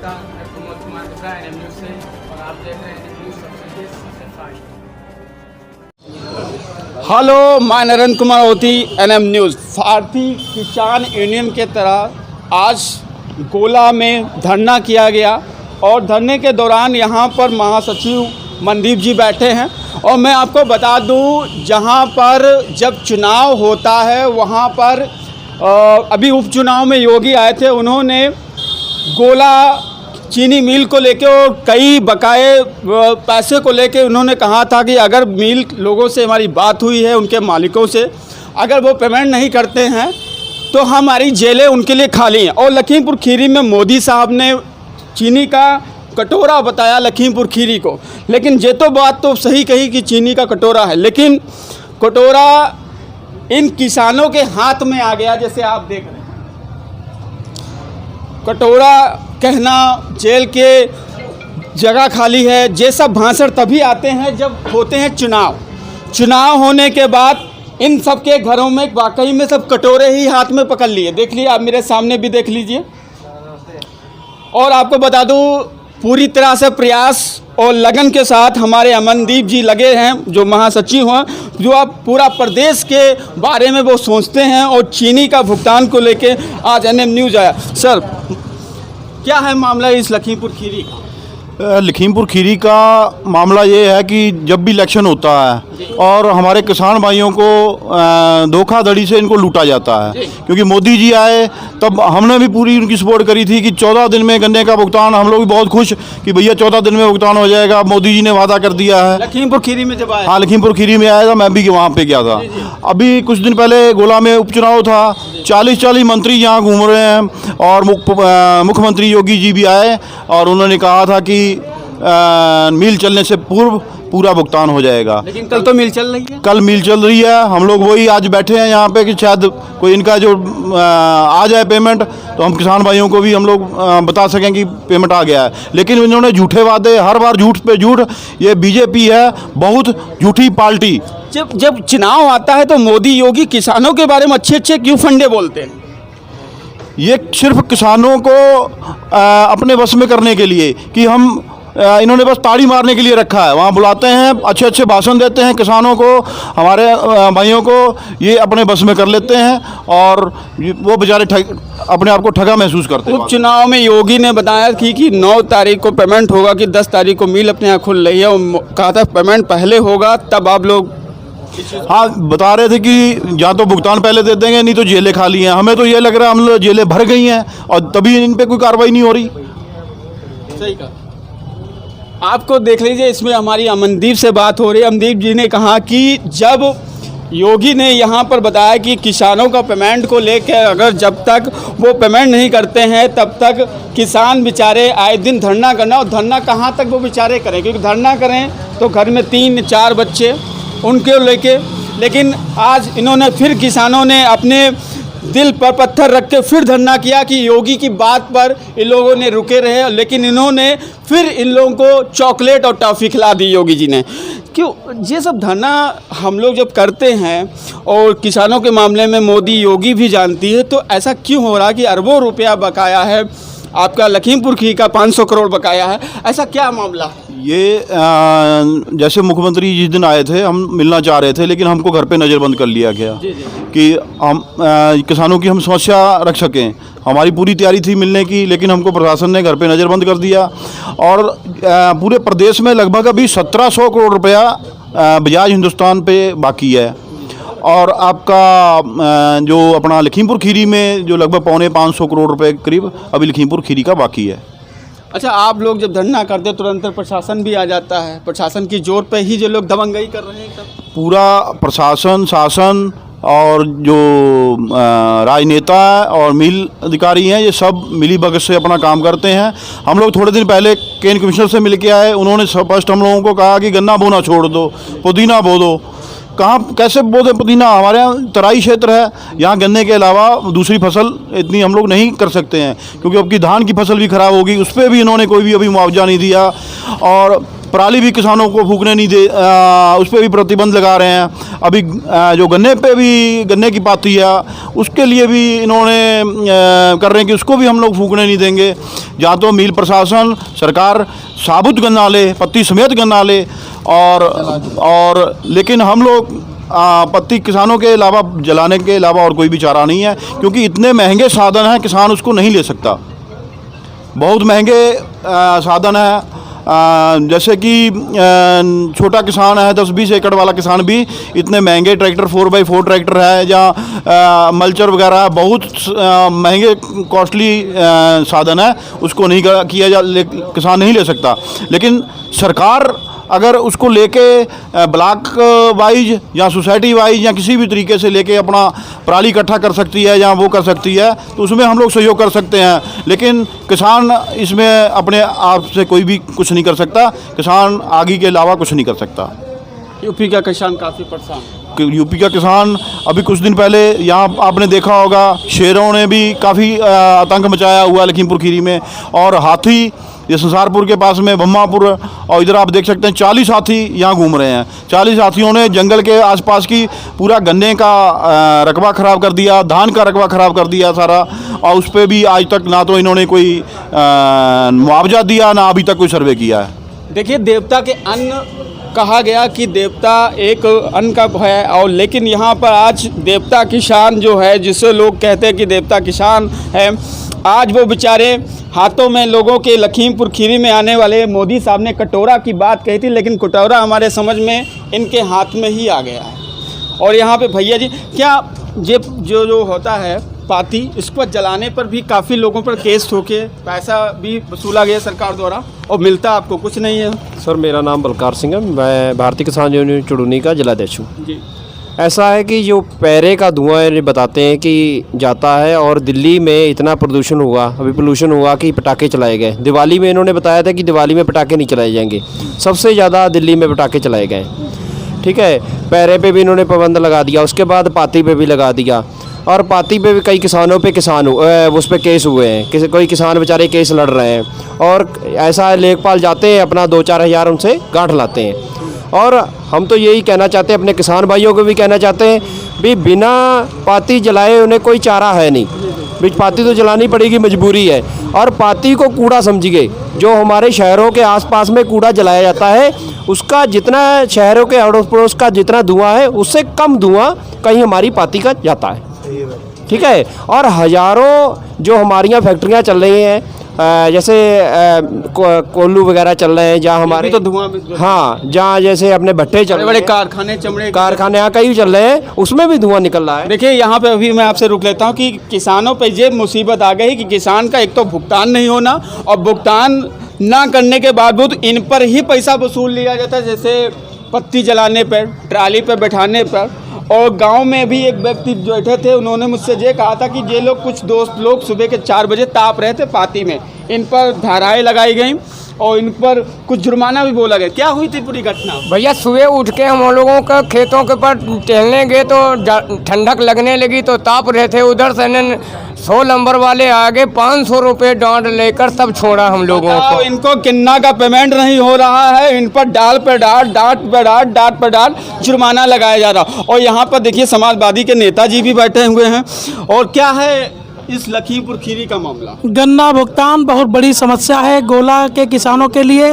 नमस्कार, मैं Pramod Kumar Gupta NM news से और आप देख रहे हैं NM न्यूज़ सबसे तेज सबसे फास्ट। हेलो, मैं नरेंद्र कुमार होती NM न्यूज़। भारतीय किसान यूनियन के तरह आज गोला में धरना किया गया और धरने के दौरान यहाँ पर महासचिव मनदीप जी बैठे हैं। और मैं आपको बता दूँ, जहाँ पर जब चुनाव होता है वहाँ पर अभी उपचुनाव में योगी आए थे, उन्होंने गोला चीनी मिल को लेके और कई बकाए पैसे को लेके उन्होंने कहा था कि अगर मिल लोगों से हमारी बात हुई है, उनके मालिकों से, अगर वो पेमेंट नहीं करते हैं तो हमारी जेलें उनके लिए खाली हैं। और लखीमपुर खीरी में मोदी साहब ने चीनी का कटोरा बताया लखीमपुर खीरी को, लेकिन ये तो बात तो सही कही कि चीनी का कटोरा है, लेकिन कटोरा इन किसानों के हाथ में आ गया। जैसे आप देख रहे हैं, कटोरा कहना, जेल के जगह खाली है, ये सब भाषण तभी आते हैं जब होते हैं चुनाव। चुनाव होने के बाद इन सब के घरों में वाकई में सब कटोरे ही हाथ में पकड़ लिए। देख लिए, आप मेरे सामने भी देख लीजिए। और आपको बता दूं, पूरी तरह से प्रयास और लगन के साथ हमारे अमनदीप जी लगे हैं, जो महासचिव हैं, जो आप पूरा प्रदेश के बारे में वो सोचते हैं। और चीनी का भुगतान को लेके आज NM न्यूज़ आया। सर, क्या है मामला इस लखीमपुर खीरी का? लखीमपुर खीरी का मामला ये है कि जब भी इलेक्शन होता है और हमारे किसान भाइयों को धोखाधड़ी से इनको लूटा जाता है, क्योंकि मोदी जी आए तब हमने भी पूरी उनकी सपोर्ट करी थी कि 14 दिन में गन्ने का भुगतान। हम लोग भी बहुत खुश कि भैया 14 दिन में भुगतान हो जाएगा, मोदी जी ने वादा कर दिया है। लखीमपुर खीरी में जब आया? हाँ, लखीमपुर खीरी में आया था, मैं भी वहाँ पे गया था। अभी कुछ दिन पहले गोला में उपचुनाव था, 40 मंत्री यहाँ घूम रहे हैं और मुख्यमंत्री योगी जी भी आए और उन्होंने कहा था कि मिल चलने से पूर्व पूरा भुगतान हो जाएगा। लेकिन कल तो मिल चल रही है। कल मिल चल रही है। हम लोग वही आज बैठे हैं यहाँ पे कि शायद कोई इनका जो आ जाए पेमेंट, तो हम किसान भाइयों को भी हम लोग बता सकें कि पेमेंट आ गया है। लेकिन इन्होंने झूठे वादे, हर बार झूठ पे झूठ। ये बीजेपी है, बहुत झूठी पार्टी। जब चुनाव आता है तो मोदी योगी किसानों के बारे में अच्छे क्यों फंडे बोलते हैं? ये सिर्फ किसानों को अपने बस में करने के लिए कि हम इन्होंने बस ताड़ी मारने के लिए रखा है। वहाँ बुलाते हैं, अच्छे भाषण देते हैं किसानों को, हमारे भाइयों को, ये अपने बस में कर लेते हैं और वो बेचारे अपने आप को ठगा महसूस करते हैं। उपचुनाव में योगी ने बताया कि 9 तारीख को पेमेंट होगा, कि 10 तारीख को मिल अपने यहाँ खुल रही है। और कहा था पेमेंट पहले होगा तब आप लोग। हाँ, बता रहे थे कि या तो भुगतान पहले दे देंगे, नहीं तो जेलें खाली हैं। हमें तो ये लग रहा है हम लोग जेलें भर गई हैं और तभी इन पे कोई कार्रवाई नहीं हो रही। सही कहा। आपको देख लीजिए, इसमें हमारी अमनदीप से बात हो रही है। अमनदीप जी ने कहा कि जब योगी ने यहाँ पर बताया कि किसानों का पेमेंट को लेकर अगर जब तक वो पेमेंट नहीं करते हैं तब तक किसान बेचारे आए दिन धरना करना। और धरना कहाँ तक वो बेचारे करें, क्योंकि धरना करें तो घर में 3-4 बच्चे उनके लेके। लेकिन आज इन्होंने फिर, किसानों ने अपने दिल पर पत्थर रख के फिर धरना किया कि योगी की बात पर इन लोगों ने रुके रहे। लेकिन इन्होंने फिर इन लोगों को चॉकलेट और टॉफ़ी खिला दी योगी जी ने। क्यों ये सब धरना हम लोग जब करते हैं और किसानों के मामले में मोदी योगी भी जानती है, तो ऐसा क्यों हो रहा कि अरबों रुपया बकाया है? आपका लखीमपुर खीरी का 500 करोड़ बकाया है, ऐसा क्या मामला है? ये जैसे मुख्यमंत्री जिस दिन आए थे, हम मिलना चाह रहे थे, लेकिन हमको घर पे नज़रबंद कर लिया गया कि हम किसानों की हम समस्या रख सकें। हमारी पूरी तैयारी थी मिलने की, लेकिन हमको प्रशासन ने घर पे नज़रबंद कर दिया। और पूरे प्रदेश में लगभग अभी 1700 करोड़ रुपया बजाज हिंदुस्तान पे बाकी है। और आपका जो अपना लखीमपुर खीरी में जो लगभग 550 करोड़ रुपए करीब अभी लखीमपुर खीरी का बाकी है। अच्छा, आप लोग जब धरना करते तुरंत प्रशासन भी आ जाता है, प्रशासन की जोर पे ही जो लोग दबंगई कर रहे हैं सब? पूरा प्रशासन, शासन और जो राजनेता और मिल अधिकारी हैं, ये सब मिली भगत से अपना काम करते हैं। हम लोग थोड़े दिन पहले केन कमिश्नर से मिल के आए, उन्होंने स्पष्ट हम लोगों को कहा कि गन्ना बोना छोड़ दो, पुदीना बो दो। कहाँ कैसे बोते पुदीना। हमारे यहाँ तराई क्षेत्र है, यहाँ गन्ने के अलावा दूसरी फसल इतनी हम लोग नहीं कर सकते हैं, क्योंकि अब की धान की फसल भी ख़राब होगी, उस पर भी इन्होंने कोई भी अभी मुआवजा नहीं दिया, और पराली भी किसानों को फूकने नहीं दे, उस पर भी प्रतिबंध लगा रहे हैं। अभी जो गन्ने पे भी गन्ने की पाती है उसके लिए भी इन्होंने कर रहे हैं कि उसको भी हम लोग फूकने नहीं देंगे। या तो मिल प्रशासन सरकार साबुत गन्ना ले, पत्ती समेत गन्ना ले, और लेकिन हम लोग पत्ती किसानों के अलावा जलाने के अलावा और कोई भी चारा नहीं है, क्योंकि इतने महंगे साधन हैं किसान उसको नहीं ले सकता। बहुत महंगे साधन है, जैसे कि छोटा किसान है 10-20 एकड़ वाला किसान भी इतने महंगे ट्रैक्टर 4x4 ट्रैक्टर है, या मल्चर वगैरह बहुत महंगे कॉस्टली साधन है, उसको नहीं किया किसान नहीं ले सकता। लेकिन सरकार अगर उसको लेके ब्लॉक वाइज या सोसाइटी वाइज या किसी भी तरीके से लेके अपना पराली इकट्ठा कर सकती है या वो कर सकती है, तो उसमें हम लोग सहयोग कर सकते हैं। लेकिन किसान इसमें अपने आप से कोई भी कुछ नहीं कर सकता, किसान आगे के अलावा कुछ नहीं कर सकता। यूपी का किसान काफ़ी परेशान। यूपी का किसान अभी कुछ दिन पहले यहाँ आपने देखा होगा, शेरों ने भी काफ़ी आतंक मचाया हुआ लखीमपुर खीरी में, और हाथी ये संसारपुर के पास में ब्रह्मापुर, और इधर आप देख सकते हैं 40 हाथी यहाँ घूम रहे हैं। 40 हाथियों ने जंगल के आसपास की पूरा गन्ने का रकबा ख़राब कर दिया, धान का रकबा ख़राब कर दिया सारा, और उस पर भी आज तक ना तो इन्होंने कोई मुआवजा दिया, ना अभी तक कोई सर्वे किया है। देखिए, देवता के अन्न कहा गया कि देवता एक अन्न का है, और लेकिन यहाँ पर आज देवता किसान जो है, जिसे लोग कहते हैं कि देवता किसान है, आज वो बेचारे हाथों में लोगों के लखीमपुर खीरी में आने वाले मोदी साहब ने कटोरा की बात कही थी, लेकिन कटोरा हमारे समझ में इनके हाथ में ही आ गया है। और यहाँ पे भैया जी, क्या जो होता है पाती, इसको जलाने पर भी काफ़ी लोगों पर केस होके पैसा भी वसूला गया सरकार द्वारा, और मिलता आपको कुछ नहीं है। सर, मेरा नाम बलकार सिंह है, मैं भारतीय किसान यूनियन चुड़ूनी का जिलाध्यक्ष हूँ जी। ऐसा है कि जो पैरे का धुआं बताते हैं कि जाता है, और दिल्ली में इतना प्रदूषण हुआ, अभी पोल्यूशन हुआ कि पटाखे चलाए गए। दिवाली में इन्होंने बताया था कि दिवाली में पटाखे नहीं चलाए जाएंगे, सबसे ज़्यादा दिल्ली में पटाखे चलाए गए। ठीक है, पैरे पे भी इन्होंने पाबंद लगा दिया, उसके बाद पाती पे भी लगा दिया, और पाती पे भी कई किसानों पे उस पर केस हुए हैं। कोई किसान बेचारे केस लड़ रहे हैं, और ऐसा लेखपाल जाते हैं अपना 2-4 हज़ार उनसे गांठ लाते हैं। और हम तो यही कहना चाहते हैं, अपने किसान भाइयों को भी कहना चाहते हैं भी, बिना पाती जलाए उन्हें कोई चारा है नहीं, भी पाती तो जलानी पड़ेगी, मजबूरी है। और पाती को कूड़ा समझिए, जो हमारे शहरों के आसपास में कूड़ा जलाया जाता है, उसका जितना शहरों के अड़ोस पड़ोस का जितना धुआं है, उससे कम धुआं कहीं हमारी पाती का जाता है। ठीक है, और हज़ारों जो हमारी यहाँ फैक्ट्रियाँ चल रही हैं, जैसे कोल्लू वगैरह चल रहे हैं, जहाँ हमारे तो धुआं, हाँ, जहाँ जैसे अपने भट्टे चल रहे हैं, बड़े कारखाने, चमड़े कारखाने यहाँ कई चल रहे हैं, उसमें भी धुआं निकल रहा है। देखिए, यहाँ पे अभी मैं आपसे रुक लेता हूँ कि किसानों पे ये मुसीबत आ गई कि किसान का एक तो भुगतान नहीं होना, और भुगतान ना करने के बावजूद इन पर ही पैसा वसूल लिया जाता है, जैसे पत्ती जलाने पर, ट्राली पर बैठाने पर। और गांव में भी एक व्यक्ति बैठे थे, उन्होंने मुझसे ये कहा था कि ये लोग, कुछ दोस्त लोग सुबह के 4 बजे ताप रहे थे पाती में, इन पर धाराएं लगाई गई और इन पर कुछ जुर्माना भी बोला गया। क्या हुई थी पूरी घटना? भैया, सुबह उठ के हम लोगों के खेतों के पर टहलने गए तो ठंडक लगने लगी, तो ताप रहे थे। उधर से 100 नंबर वाले आगे 500 रुपये डांट लेकर तब छोड़ा हम लोगों को। इनको किन्ना का पेमेंट नहीं हो रहा है, इन पर डाल पे डांट, डांट पे डांट, डांट पे डांट जुर्माना लगाया जा रहा। और यहाँ पर देखिए, समाजवादी के नेताजी भी बैठे हुए हैं। और क्या है इस लखीमपुर खीरी का मामला? गन्ना भुगतान बहुत बड़ी समस्या है गोला के किसानों के लिए,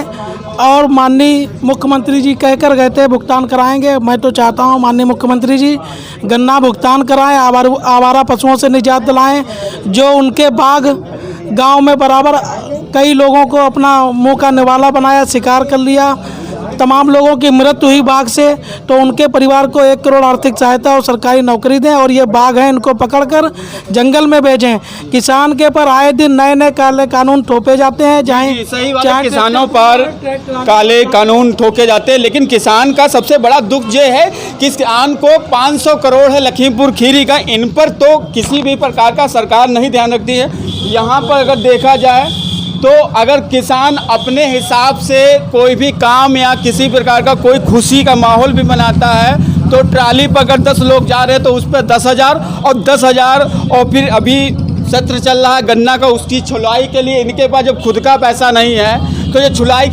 और माननीय मुख्यमंत्री जी कहकर गए थे भुगतान कराएंगे। मैं तो चाहता हूं माननीय मुख्यमंत्री जी गन्ना भुगतान कराएं, आवारा पशुओं से निजात दिलाएं। जो उनके बाग गांव में बराबर कई लोगों को अपना मुंह का निवाला बनाया, शिकार कर लिया, तमाम लोगों की मृत्यु हुई बाघ से, तो उनके परिवार को 1 करोड़ आर्थिक सहायता और सरकारी नौकरी दें, और ये बाघ हैं इनको पकड़कर जंगल में भेजें। किसान के पर आए दिन नए नए काले कानून थोपे जाते हैं, सही बात है, किसानों पर काले कानून ठोके जाते हैं। लेकिन किसान का सबसे बड़ा दुख ये है कि किसान को 500 करोड़ है लखीमपुर खीरी का, इन पर तो किसी भी प्रकार का सरकार नहीं ध्यान रखती है। यहाँ पर अगर देखा जाए तो अगर किसान अपने हिसाब से कोई भी काम या किसी प्रकार का कोई खुशी का माहौल भी बनाता है, तो ट्राली पर अगर 10 लोग जा रहे हैं तो उस पर 10,000 और 10,000, और फिर अभी सत्र चल रहा है गन्ना का, उसकी छुलाई के लिए इनके पास जब खुद का पैसा नहीं है तो ये छुलाई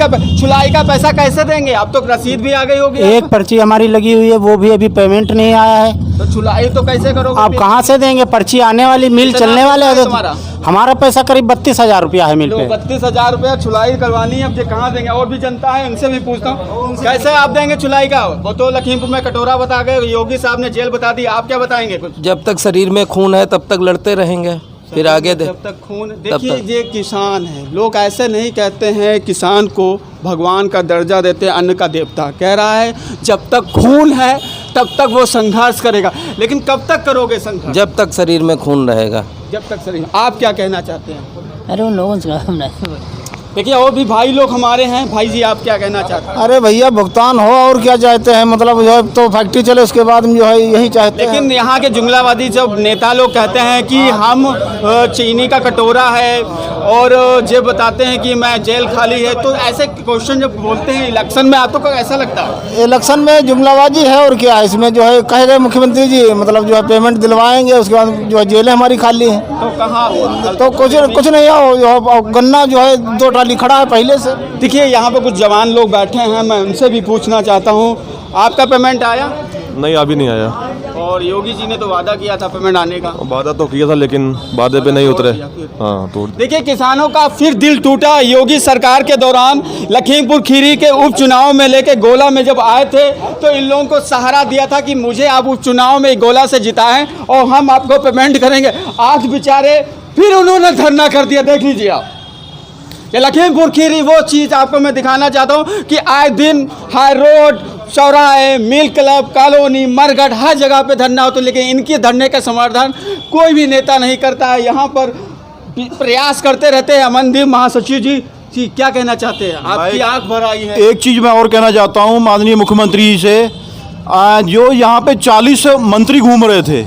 का पैसा कैसे देंगे? अब तो रसीद भी आ गई होगी। एक पर्ची हमारी लगी हुई है, वो भी अभी पेमेंट नहीं आया है। तो छुलाई तो कैसे करोगे? आप कहाँ से देंगे? पर्ची आने वाली, मिल चलने वाले हैं। तुम्हारा हमारा पैसा करीब 32,000 रुपया है मिल पे। 32,000 रुपया छुलाई करवानी है, अब ये कहाँ देंगे? और भी जनता है, उनसे भी पूछता हूँ कैसे आप देंगे छुलाई का? वो तो लखीमपुर में कटोरा बता गए, योगी साहब ने जेल बता दी, आप क्या बताएंगे कुछ? जब तक शरीर में खून है तब तक लड़ते रहेंगे, फिर आगे जब तक खून। देखिए ये किसान है, लोग ऐसे नहीं कहते हैं किसान को भगवान का दर्जा देते हैं, अन्न का देवता। कह रहा है जब तक खून है तब तक वो संघर्ष करेगा, लेकिन कब तक करोगे संघर्ष? जब तक शरीर में खून रहेगा। जब तक शरीर। आप क्या कहना चाहते हैं? अरे उन लोगों से देखिए और भी भाई लोग हमारे हैं। भाई जी आप क्या कहना चाहते हैं? अरे भैया भुगतान हो, और क्या चाहते हैं? मतलब जो है तो फैक्ट्री चले, उसके बाद जो है यही चाहते हैं। लेकिन यहाँ के जुमलावादी जब नेता लोग कहते हैं कि हम चीनी का कटोरा है और ये बताते हैं कि मैं जेल खाली है, तो ऐसे क्वेश्चन जब बोलते हैं इलेक्शन में, आपको कैसा लगता है? इलेक्शन में जुमलाबाजी है और क्या है इसमें? जो है कहे गए मुख्यमंत्री जी मतलब जो है पेमेंट दिलवाएंगे, उसके बाद जो है जेलें हमारी खाली हैं। तो कहाँ तो कुछ नहीं है, गन्ना जो है 2 ट्राली खड़ा है पहले से। देखिए यहाँ पे कुछ जवान लोग बैठे हैं, मैं उनसे भी पूछना चाहता हूँ, आपका पेमेंट आया? नहीं अभी नहीं आया। और योगी जी ने तो वादा किया था पेमेंट आने का। वादा तो किया था लेकिन वादे पे नहीं उतरे। हाँ तो देखिए किसानों का फिर दिल टूटा। योगी सरकार के दौरान लखीमपुर खीरी के उपचुनाव में लेके गोला में जब आए थे तो इन लोगों को सहारा दिया था कि मुझे आप उपचुनाव में गोला से जिताएं और हम आपको पेमेंट करेंगे। आज बेचारे फिर उन्होंने धरना कर दिया। देख लीजिए आप, ये लखीमपुर खीरी वो चीज़ आपको मैं दिखाना चाहता हूँ कि आए दिन हाई रोड, चौराहे, मिल क्लब, कॉलोनी, मरघट, हर जगह पे धरना होता है, लेकिन इनके धरने का समर्थन कोई भी नेता नहीं करता है। यहाँ पर प्रयास करते रहते हैं। अमनदीप महासचिव जी क्या कहना चाहते हैं? आपकी आंख भर आई है। एक चीज़ मैं और कहना चाहता हूँ माननीय मुख्यमंत्री जी से, जो यहाँ पे 40 मंत्री घूम रहे थे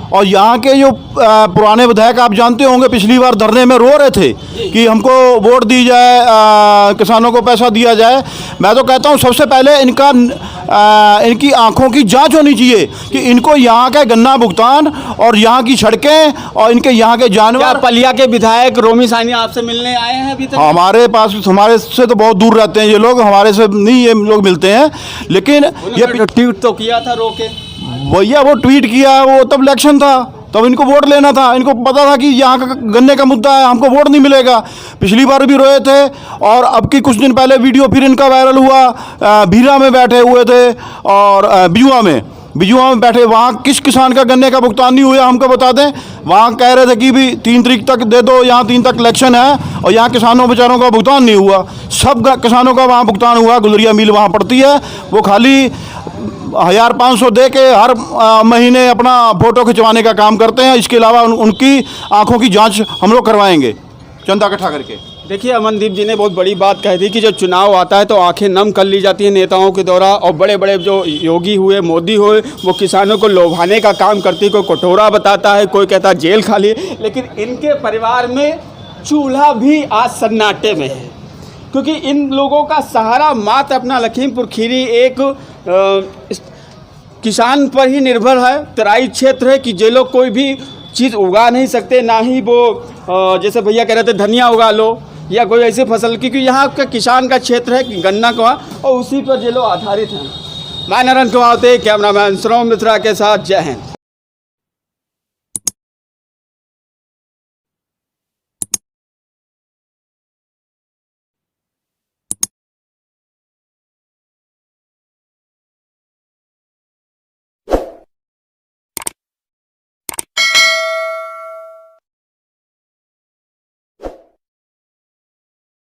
और यहाँ के जो पुराने विधायक आप जानते होंगे पिछली बार धरने में रो रहे थे कि हमको वोट दी जाए, किसानों को पैसा दिया जाए। मैं तो कहता हूँ सबसे पहले इनकी आंखों की जांच होनी चाहिए कि इनको यहाँ का गन्ना भुगतान और यहाँ की सड़कें और इनके यहाँ के जानवर। पलिया के विधायक रोमी सानी आपसे मिलने आए हैं अभी तक? हमारे से तो बहुत दूर रहते हैं ये लोग, हमारे से नहीं ये लोग मिलते हैं। लेकिन ये ट्वीट तो किया था रोके भैया, वो ट्वीट किया, वो तब इलेक्शन था, तब इनको वोट लेना था। इनको पता था कि यहाँ का गन्ने का मुद्दा है, हमको वोट नहीं मिलेगा। पिछली बार भी रोए थे और अब की कुछ दिन पहले वीडियो फिर इनका वायरल हुआ। भीरा में बैठे हुए थे और बिजुआ में बैठे, वहाँ किस किसान का गन्ने का भुगतान नहीं हुआ हमको बता दें। वहाँ कह रहे थे कि भी 3 तारीख तक दे दो, यहाँ 3 तक इलेक्शन है और यहाँ किसानों बेचारों का भुगतान नहीं हुआ। सब किसानों का वहाँ भुगतान हुआ। गुजरिया मिल वहाँ पड़ती है, वो खाली 1500 दे के हर महीने अपना फ़ोटो खिंचवाने का काम करते हैं। इसके अलावा उनकी आंखों की जांच हम लोग करवाएंगे चंदा इकट्ठा करके। देखिए अमनदीप जी ने बहुत बड़ी बात कह दी कि जब चुनाव आता है तो आंखें नम कर ली जाती हैं नेताओं के द्वारा, और बड़े बड़े जो योगी हुए, मोदी हुए, वो किसानों को लोभाने का काम करती, कोई कटोरा बताता है, कोई कहता है जेल खाली। लेकिन इनके परिवार में चूल्हा भी आज सन्नाटे में है, क्योंकि इन लोगों का सहारा मात्र अपना लखीमपुर खीरी एक किसान पर ही निर्भर है। तराई क्षेत्र है कि जे लोग कोई भी चीज़ उगा नहीं सकते, ना ही वो जैसे भैया कह रहे थे धनिया उगा लो या कोई ऐसी फसल, क्योंकि यहाँ का किसान का क्षेत्र है कि गन्ना का, और उसी पर जे लोग आधारित हैं। मैं नरेंद्र कुमार, कैमरामैन श्रवण मिश्रा के साथ, जय हिंद।